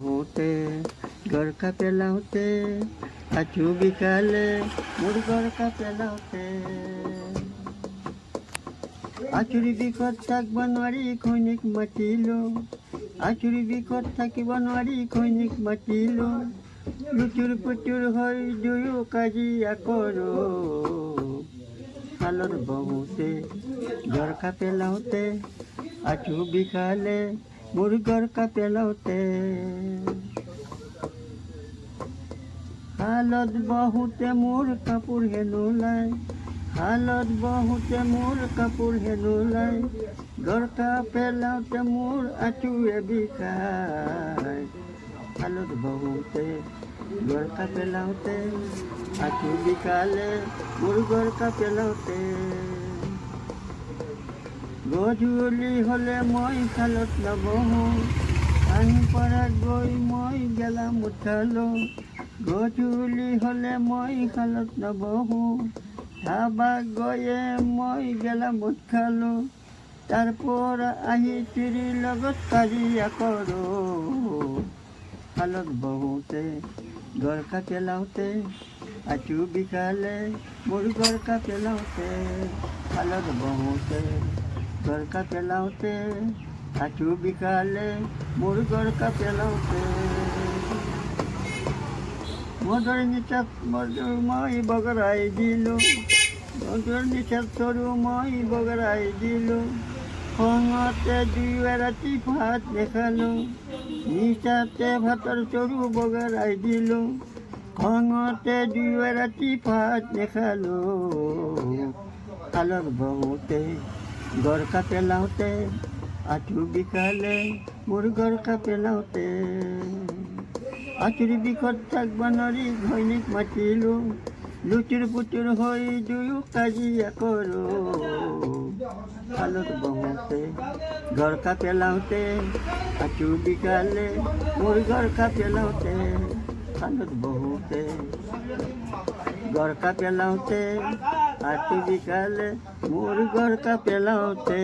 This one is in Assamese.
होते घर का पेलाते आचू बिकाले मुर्गर का पेलाते आचुरी बिकट थाक बनवारी खैनिक मातिलो आचुरी बिकट थाकी बनवारी खैनिक मातिलो लुचुर पुचुर हई दुयो काजिया करो हालर बहुते घर का पेलाते आचू बिकाले मुर्गर का पेलाते हालत बहुते मोर कापुर हेनुलाई हालत बहुते मोर कापुर हेनुलाई घर का पेलाते मोर आचुए बिकाय हालत बहुते घर का पेलाते आचू बिकाले मुर्गर का पेलाते गधूली हले मैं खालत नबहूँ पानी पड़ा गई मैं गेला मुठालो गधूली हले मैं खालत नबहूँ ধাবা গয়ে মই গেলা মুঠ খালো তারপর আহি তিরির লগত কাজিয়া করো হালত বহুতে ঘর কা পেলাওতে আচু বিকালে মোর ঘর কা পেলাওতে হালত বহুতে ঘর কা পেলাওতে আচু বিকালে মোর ঘর কা পেলাওতে মদর নিচাত মদর মই বগরাই দিলো মদর নিচাত সরু মই বগরাই দিলো খঙতে দুই রাতি ভাত দেখালো নিচাতে ভাতর সরু বগরাই দিলো খঙতে দুই রাতি ভাত দেখালো হালর বহুতে ঘর কা পেলাওতে আচু বিকালে মোর ঘর কা পেলাওতে আচুরি বিকট থাক বানরি খৈনিক মাতিলো লুচুর পুচুর হই দুয়ো কাজিয়া করো হালত বহুতে ঘর কা পেলাওতে আচু বিকালে মোর ঘর কা পেলাওতে হালত বহুতে ঘর কা পেলাওতে আচু বিকালে মোর ঘর কা পেলাওতে